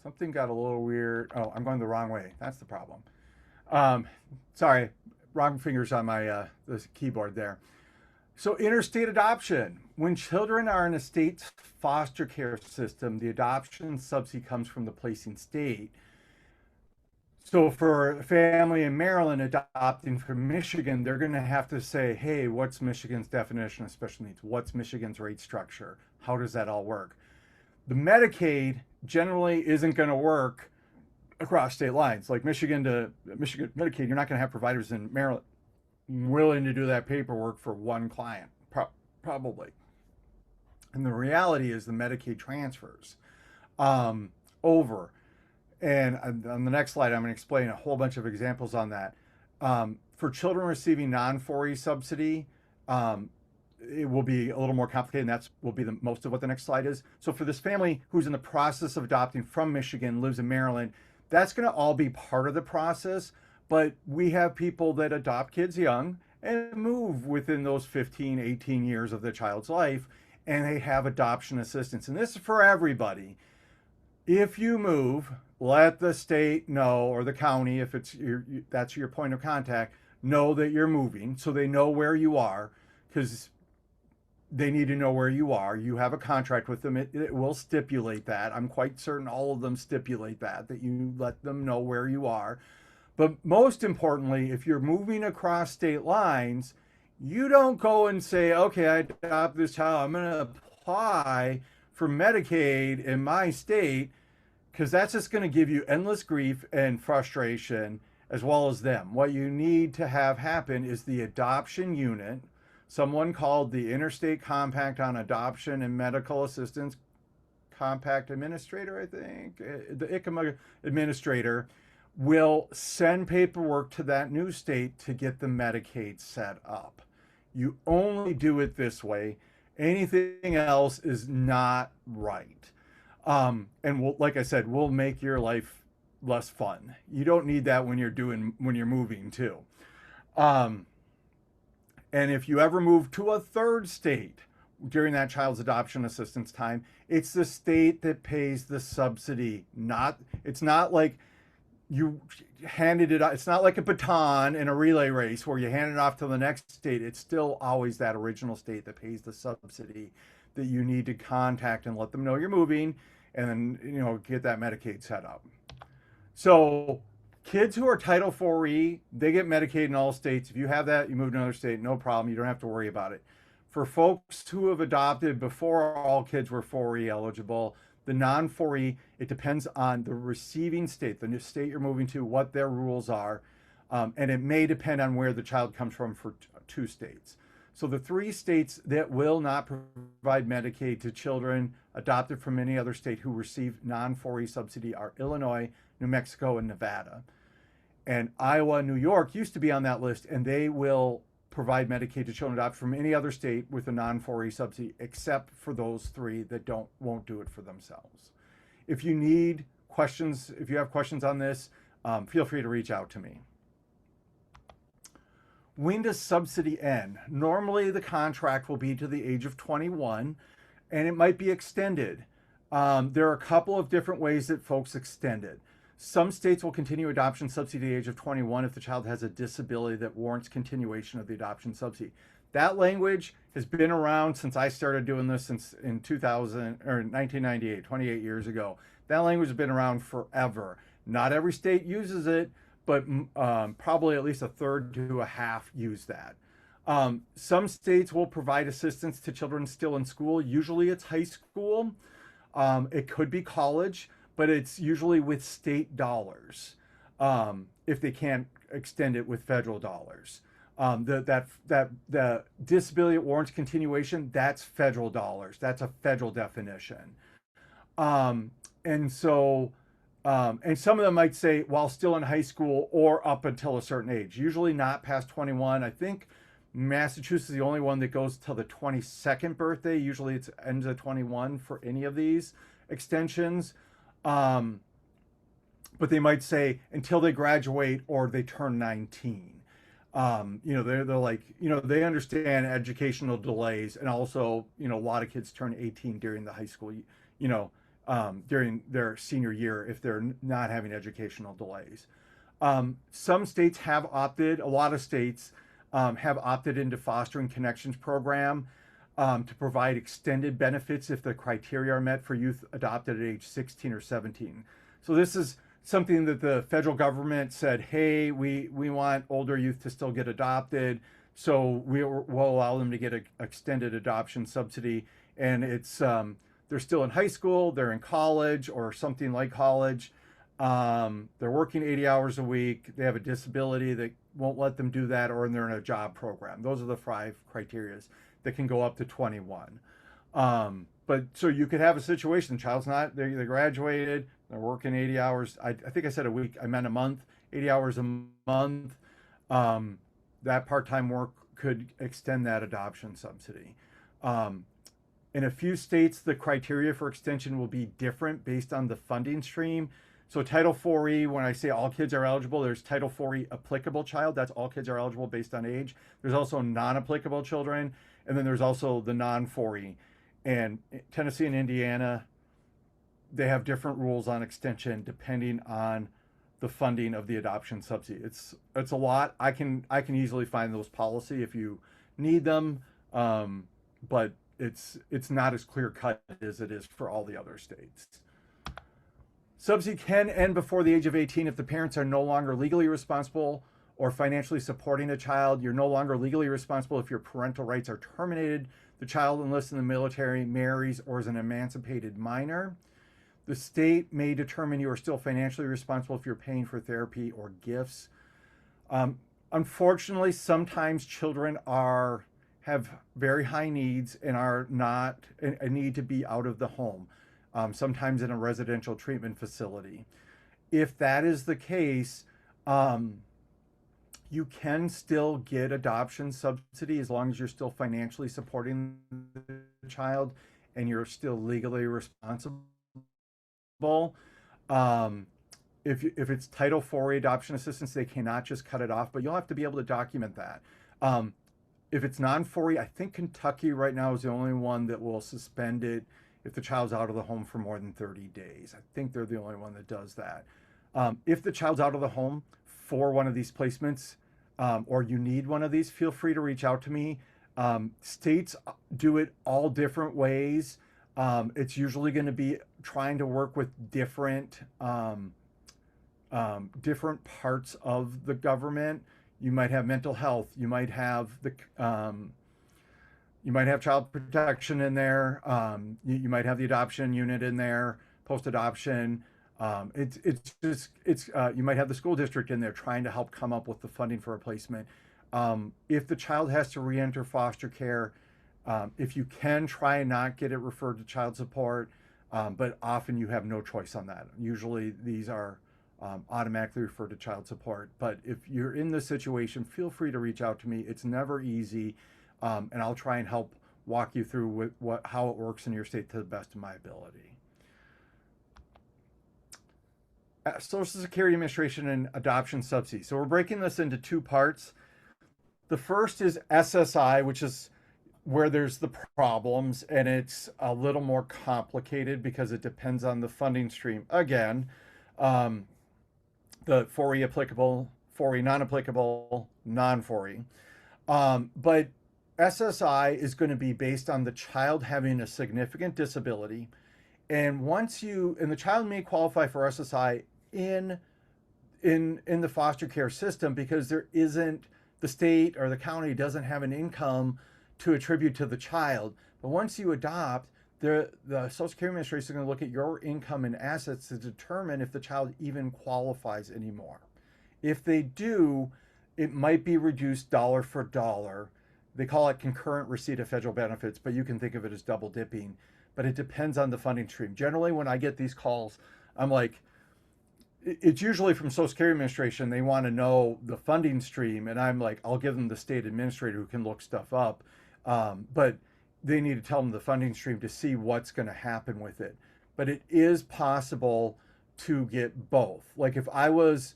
Something got a little weird. Oh, I'm going the wrong way. That's the problem. Um, Sorry, wrong fingers on my the keyboard there. So, interstate adoption. When children are in a state's foster care system, the adoption subsidy comes from the placing state. So, for a family in Maryland adopting from Michigan, they're going to have to say, hey, what's Michigan's definition of special needs? What's Michigan's rate structure? How does that all work? The Medicaid generally isn't going to work across state lines. Like Michigan to Michigan Medicaid, you're not going to have providers in Maryland willing to do that paperwork for one client, probably. And the reality is the Medicaid transfers over. And on the next slide, I'm going to explain a whole bunch of examples on that. For children receiving non 4E subsidy, um, it will be a little more complicated, and that's will be the most of what the next slide is. So for this family who's in the process of adopting from Michigan, lives in Maryland, that's going to all be part of the process. But we have people that adopt kids young and move within those 15, 18 years of the child's life, and they have adoption assistance. And this is for everybody. If you move, let the state know or the county, if it's that's your point of contact, know that you're moving so they know where you are, because they need to know where you are. You have a contract with them. It will stipulate that. I'm quite certain all of them stipulate that you let them know where you are. But most importantly, if you're moving across state lines, you don't go and say, okay, I adopt this child. I'm going to apply for Medicaid in my state, because that's just going to give you endless grief and frustration as well as them. What you need to have happen is the adoption unit, someone called the Interstate Compact on Adoption and Medical Assistance Compact Administrator, I think, the ICMA administrator, will send paperwork to that new state to get the Medicaid set up. You only do it this way. Anything else is not right. And we'll, like I said, we'll make your life less fun. You don't need that when you're moving too. Um, and if you ever move to a third state during that child's adoption assistance time, it's the state that pays the subsidy. It's not like you handed it. It's not like a baton in a relay race where you hand it off to the next state. It's still always that original state that pays the subsidy that you need to contact and let them know you're moving, and then get that Medicaid set up. So kids who are Title IV-E, they get Medicaid in all states. If you have that, you move to another state, no problem. You don't have to worry about it. For folks who have adopted before all kids were 4E eligible, the non-4E, it depends on the receiving state, the new state you're moving to, what their rules are. And it may depend on where the child comes from for two states. So the three states that will not provide Medicaid to children adopted from any other state who receive non-4E subsidy are Illinois, New Mexico, and Nevada. And Iowa and New York used to be on that list, and they will provide Medicaid to children adopted from any other state with a non-4E subsidy, except for those three that won't do it for themselves. If you have questions on this, feel free to reach out to me. When does subsidy end? Normally, the contract will be to the age of 21, and it might be extended. There are a couple of different ways that folks extend it. Some states will continue adoption subsidy at the age of 21 if the child has a disability that warrants continuation of the adoption subsidy. That language has been around since I started doing this since in 1998, 28 years ago. That language has been around forever. Not every state uses it, but probably at least a third to a half use that. Some states will provide assistance to children still in school. Usually it's high school. It could be college, but it's usually with state dollars if they can't extend it with federal dollars. The disability that warrants continuation, that's federal dollars. That's a federal definition. And so, and some of them might say while still in high school or up until a certain age, usually not past 21. I think Massachusetts is the only one that goes till the 22nd birthday. Usually it ends at 21 for any of these extensions. But they might say until they graduate or they turn 19. They're like, they understand educational delays, and also, a lot of kids turn 18 during the high school, during their senior year if they're not having educational delays. Some states have opted, a lot of states have opted into Fostering Connections program to provide extended benefits if the criteria are met for youth adopted at age 16 or 17. So this is something that the federal government said, hey, we want older youth to still get adopted, so we'll allow them to get an extended adoption subsidy. And it's they're still in high school, they're in college or something like college. They're working 80 hours a week. They have a disability that won't let them do that, or they're in a job program. Those are the 5 criteria that can go up to 21. But so you could have a situation, the child's not, they graduated, they're working 80 hours. I think I said a week, I meant a month, 80 hours a month. That part-time work could extend that adoption subsidy. In a few states, the criteria for extension will be different based on the funding stream. So Title IV-E, when I say all kids are eligible, there's Title IV-E applicable child. That's all kids are eligible based on age. There's also non-applicable children. And then there's also the non-4E. And Tennessee and Indiana, they have different rules on extension depending on the funding of the adoption subsidy. It's a lot. I can easily find those policy if you need them. but it's not as clear cut as it is for all the other states. Subsidy can end before the age of 18 if the parents are no longer legally responsible or financially supporting a child. You're no longer legally responsible if your parental rights are terminated, the child enlists in the military, marries, or is an emancipated minor. The state may determine you are still financially responsible if you're paying for therapy or gifts. Um, Unfortunately, sometimes children are have very high needs and are not a need to be out of the home, sometimes in a residential treatment facility. If that is the case, um, you can still get adoption subsidy as long as you're still financially supporting the child and you're still legally responsible. Um, if it's Title 4 adoption assistance, they cannot just cut it off, but you'll have to be able to document that. Um, if it's non 4 I think Kentucky right now is the only one that will suspend it if the child's out of the home for more than 30 days. I think they're the only one that does that. If the child's out of the home for one of these placements, or you need one of these, feel free to reach out to me. States do it all different ways. It's usually going to be trying to work with different parts of the government. You might have mental health. You might have child protection in there. You might have the adoption unit in there, post adoption. You might have the school district in there trying to help come up with the funding for a placement. If the child has to re-enter foster care, if you can try and not get it referred to child support, but often you have no choice on that. Usually these are automatically referred to child support. But if you're in this situation, feel free to reach out to me. It's never easy, and I'll try and help walk you through how it works in your state to the best of my ability. Social Security Administration and adoption subsidy. So we're breaking this into two parts. The first is SSI, which is where there's the problems, and it's a little more complicated because it depends on the funding stream. Again, um, the 4E applicable, 4E non applicable, non 4E. But SSI is going to be based on the child having a significant disability. And the child may qualify for SSI in the foster care system because the state or the county doesn't have an income to attribute to the child. But once you adopt, the Social Security Administration is going to look at your income and assets to determine if the child even qualifies anymore. If they do, it might be reduced dollar for dollar. They call it concurrent receipt of federal benefits, but you can think of it as double dipping. But it depends on the funding stream. Generally, when I get these calls, I'm like, it's usually from Social Security Administration. They want to know the funding stream, and I'm like, I'll give them the state administrator who can look stuff up. But they need to tell them the funding stream to see what's going to happen with it. But it is possible to get both. Like if I was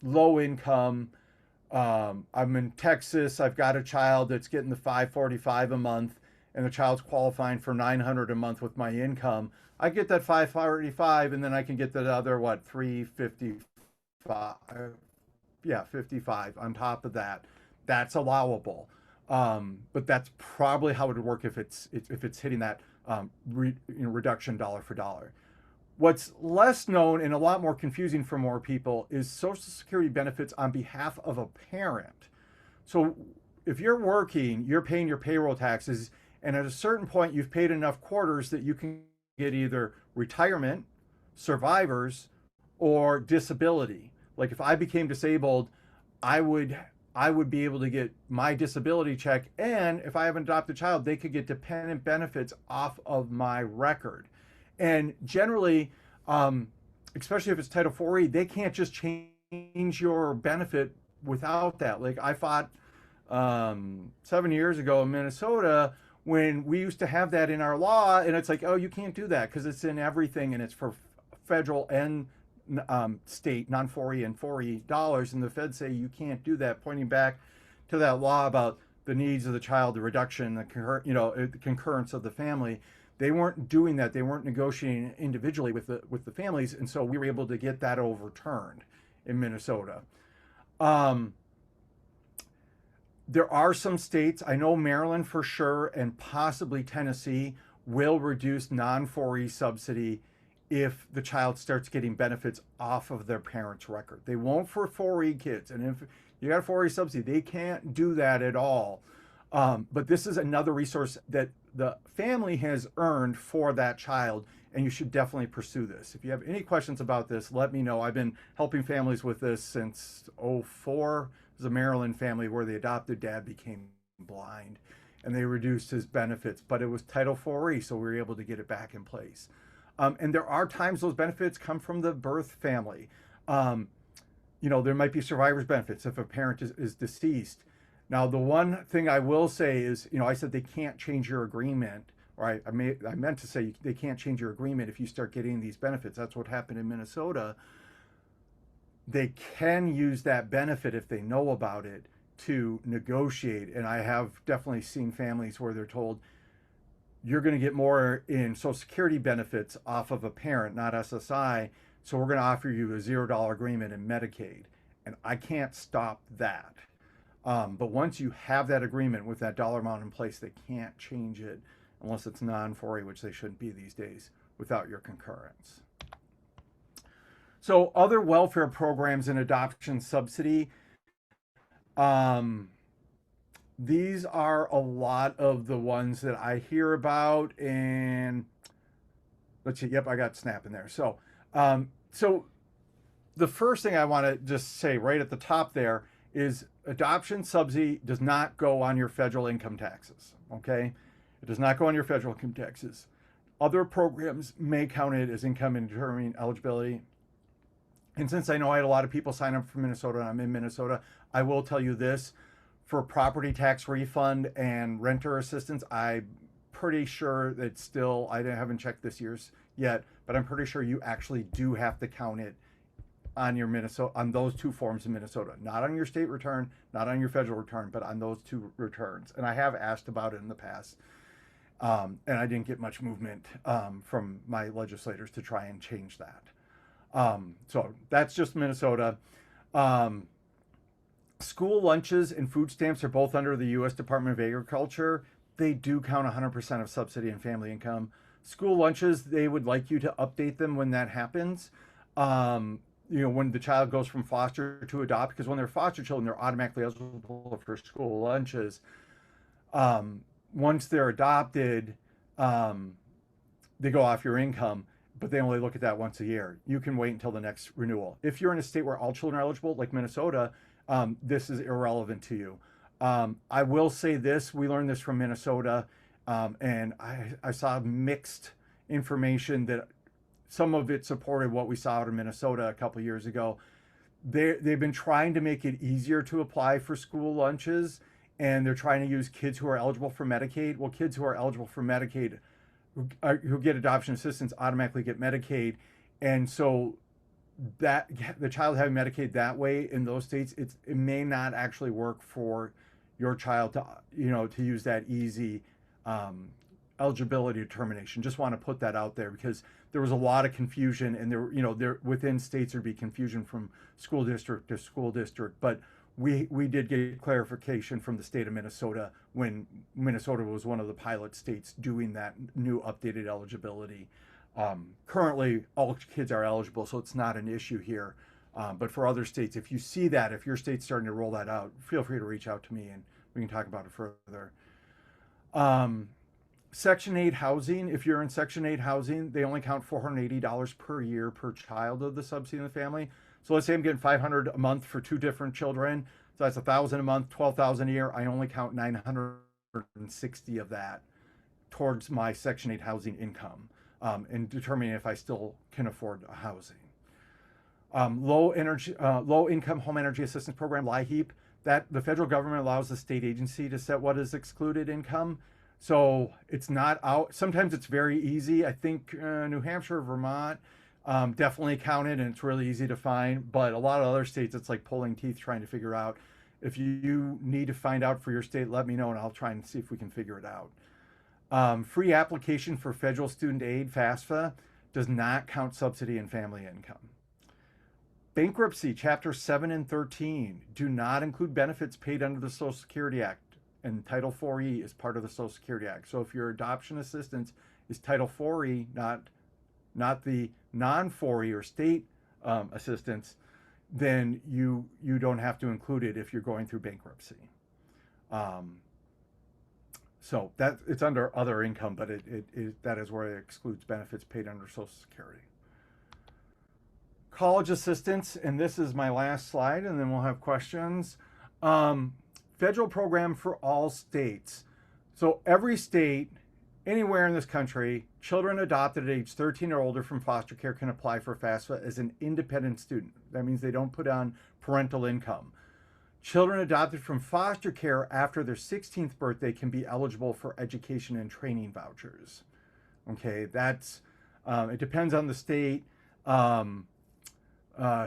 low income, I'm in Texas. I've got a child that's getting the 545 a month, and the child's qualifying for 900 a month with my income. I get that 545, and then I can get the other 355. Yeah, 55 on top of that. That's allowable. But that's probably how it would work if it's hitting that reduction dollar for dollar. What's less known and a lot more confusing for more people is Social Security benefits on behalf of a parent. So if you're working, you're paying your payroll taxes, and at a certain point, you've paid enough quarters that you can get either retirement, survivors, or disability. Like if I became disabled, I would be able to get my disability check, and if I have an adopted child, they could get dependent benefits off of my record. And generally, especially if it's Title 4E, they can't just change your benefit without that. Like I fought 7 years ago in Minnesota when we used to have that in our law, and it's like, oh, you can't do that because it's in everything, and it's for federal and state non 4E and 4E dollars, and the feds say you can't do that, pointing back to that law about the needs of the child, the reduction, the concurrence of the family. They weren't doing that. They weren't negotiating individually with the families, and so we were able to get that overturned in Minnesota. There are some states, I know Maryland for sure, and possibly Tennessee, will reduce non 4E subsidy if the child starts getting benefits off of their parents' record. They won't for 4E kids. And if you got a 4E subsidy, they can't do that at all. But this is another resource that the family has earned for that child, and you should definitely pursue this. If you have any questions about this, let me know. I've been helping families with this since '04. It was a Maryland family where the adopted dad became blind and they reduced his benefits, but it was Title 4E, so we were able to get it back in place. And there are times those benefits come from the birth family. Um, there might be survivor's benefits if a parent is deceased. Now, the one thing I will say is, I said they can't change your agreement, or I meant to say they can't change your agreement if you start getting these benefits. That's what happened in Minnesota. They can use that benefit if they know about it to negotiate. And I have definitely seen families where they're told, you're going to get more in Social Security benefits off of a parent, not SSI. So we're going to offer you a $0 agreement in Medicaid. And I can't stop that. But once you have that agreement with that dollar amount in place, they can't change it unless it's non 4A, which they shouldn't be these days, without your concurrence. So other welfare programs and adoption subsidy. Um, these are a lot of the ones that I hear about, and let's see. Yep, I got SNAP in there. So the first thing I want to just say right at the top there is adoption subsidy does not go on your federal income taxes. Okay, it does not go on your federal income taxes. Other programs may count it as income in determining eligibility. And since I know I had a lot of people sign up for Minnesota and I'm in Minnesota, I will tell you this: for property tax refund and renter assistance, I'm pretty sure that still, I haven't checked this year's yet, but I'm pretty sure you actually do have to count it on your Minnesota, on those two forms in Minnesota, not on your state return, not on your federal return, but on those two returns. And I have asked about it in the past, and I didn't get much movement from my legislators to try and change that. So that's just Minnesota. Um, School lunches and food stamps are both under the U.S. Department of Agriculture. They do count 100% of subsidy and family income. School lunches, they would like you to update them when that happens. When the child goes from foster to adopt, because when they're foster children, they're automatically eligible for school lunches. Once they're adopted, they go off your income, but they only look at that once a year. You can wait until the next renewal. If you're in a state where all children are eligible, like Minnesota, this is irrelevant to you. I will say this: we learned this from Minnesota, and I saw mixed information that some of it supported what we saw out of Minnesota a couple of years ago. They've been trying to make it easier to apply for school lunches, and they're trying to use kids who are eligible for Medicaid. Well, kids who are eligible for Medicaid, who get adoption assistance, automatically get Medicaid, and so that the child having Medicaid that way in those states, it may not actually work for your child to use that easy eligibility determination. Just want to put that out there because there was a lot of confusion, and there within states there'd be confusion from school district to school district, but we did get clarification from the state of Minnesota when Minnesota was one of the pilot states doing that new updated eligibility. Currently, all kids are eligible, so it's not an issue here. But for other states, if you see that, if your state's starting to roll that out, feel free to reach out to me and we can talk about it further. Section 8 housing, if you're in Section 8 housing, they only count $480 per year per child of the subsidy in the family. So let's say I'm getting $500 a month for two different children. So that's $1,000 a month, $12,000 a year. I only count $960 of that towards my Section 8 housing income, in determining if I still can afford a housing. Low income home energy assistance program, LIHEAP, that the federal government allows the state agency to set what is excluded income. So it's not out. Sometimes it's very easy. I think New Hampshire, Vermont, definitely counted, and it's really easy to find. But a lot of other states, it's like pulling teeth trying to figure out. If you need to find out for your state, let me know, and I'll try and see if we can figure it out. Free application for federal student aid, FAFSA, does not count subsidy and family income. Bankruptcy, Chapter 7 and 13 do not include benefits paid under the Social Security Act, and Title 4E is part of the Social Security Act. So if your adoption assistance is Title 4E, not the non 4E or state assistance, then you don't have to include it if you're going through bankruptcy. Um, so that it's under other income, but that is where it excludes benefits paid under Social Security. College assistance, and this is my last slide, and then we'll have questions. Um, Federal program for all states. So every state, anywhere in this country, children adopted at age 13 or older from foster care can apply for FAFSA as an independent student. That means they don't put on parental income. Children adopted from foster care after their 16th birthday can be eligible for education and training vouchers. Okay, that's it depends on the state.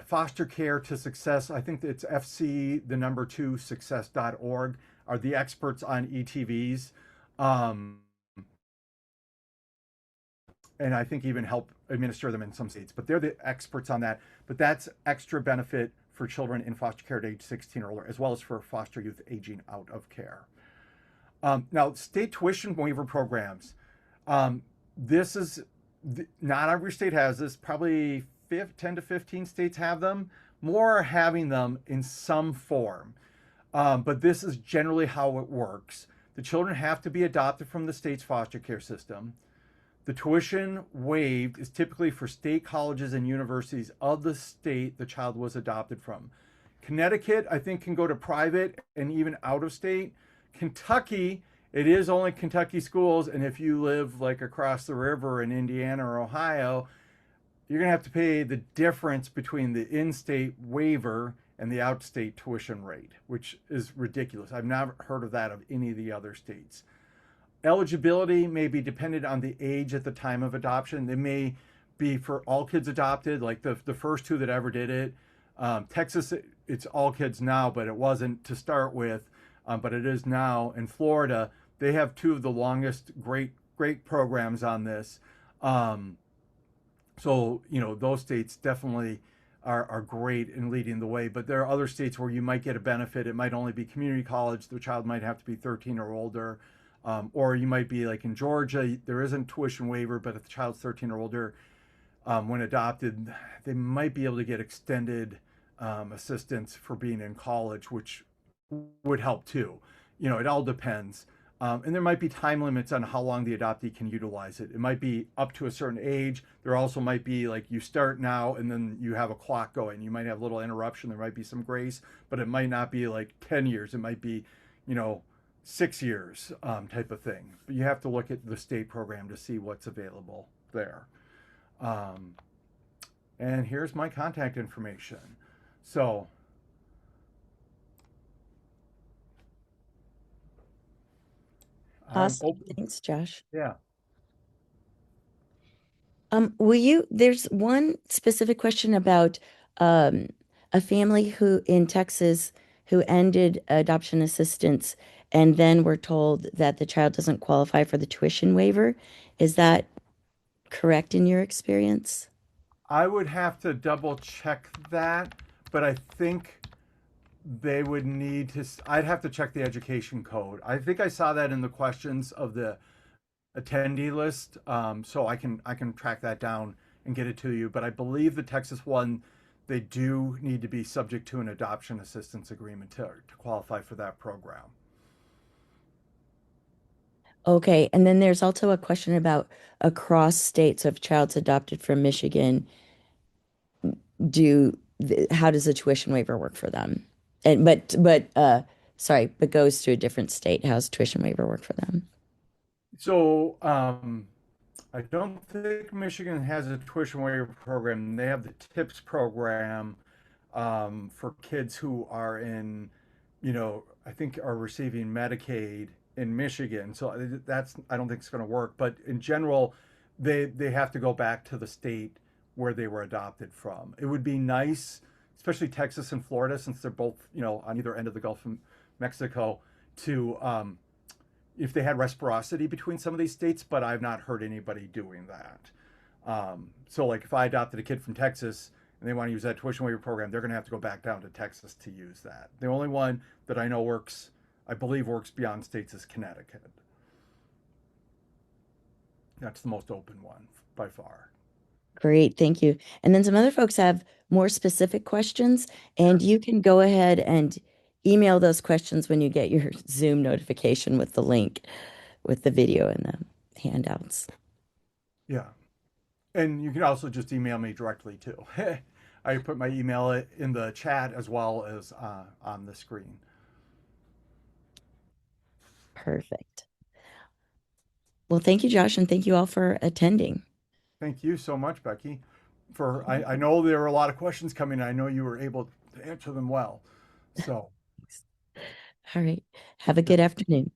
Foster Care to Success, I think it's FC, the number 2, success.org, are the experts on ETVs. And I think even help administer them in some states, but they're the experts on that. But that's extra benefit for children in foster care at age 16 or older, as well as for foster youth aging out of care. Now, state tuition waiver programs. This is, not every state has this, probably 10 to 15 states have them. More are having them in some form. But this is generally how it works. The children have to be adopted from the state's foster care system. The tuition waived is typically for state colleges and universities of the state the child was adopted from. Connecticut, I think, can go to private and even out of state. Kentucky, it is only Kentucky schools. And if you live like across the river in Indiana or Ohio, you're going to have to pay the difference between the in-state waiver and the out-state tuition rate, which is ridiculous. I've never heard of that of any of the other states. Eligibility may be dependent on the age at the time of adoption. They may be for all kids adopted, like the first two that ever did it. Texas, it's all kids now, but it wasn't to start with, but it is now. In Florida, they have two of the longest great programs on this. So, those states definitely are great in leading the way, but there are other states where you might get a benefit. It might only be community college. The child might have to be 13 or older. Or you might be like in Georgia, there isn't tuition waiver, but if the child's 13 or older, when adopted, they might be able to get extended assistance for being in college, which would help too. It all depends. And there might be time limits on how long the adoptee can utilize it. It might be up to a certain age. There also might be like you start now and then you have a clock going. You might have a little interruption. There might be some grace, but it might not be like 10 years. It might be, 6 years type of thing. But you have to look at the state program to see what's available there. And here's my contact information. So I'm Awesome. open. Thanks, Josh. Yeah. There's one specific question about um, a family who in Texas who ended adoption assistance and then were told that the child doesn't qualify for the tuition waiver. Is that correct in your experience? I would have to double check that, but I think they would need to. I'd have to check the education code. I think I saw that in the questions of the attendee list, so I can track that down and get it to you. But I believe the Texas one, they do need to be subject to an adoption assistance agreement to qualify for that program. Okay, and then there's also a question about across states. So if child's adopted from Michigan, how does the tuition waiver work for them? And but goes to a different state. How's tuition waiver work for them? So I don't think Michigan has a tuition waiver program. They have the TIPS program for kids who are in, I think are receiving Medicaid in Michigan. So that's, I don't think it's going to work. But in general, they have to go back to the state where they were adopted from. It would be nice, especially Texas and Florida, since they're both, on either end of the Gulf of Mexico, to if they had reciprocity between some of these states, but I've not heard anybody doing that. So like if I adopted a kid from Texas and they want to use that tuition waiver program, they're going to have to go back down to Texas to use that. The only one that I know works, I believe works beyond states, is Connecticut. That's the most open one by far. Great, thank you. And then some other folks have more specific questions, Sure. and you can go ahead and email those questions when you get your Zoom notification with the link, with the video and the handouts. Yeah. And you can also just email me directly too. I put my email in the chat as well as on the screen. Perfect. Well, thank you, Josh, and thank you all for attending. Thank you so much, Becky. I know there were a lot of questions coming. I know you were able to answer them well. So, All right. Have a yeah. good afternoon.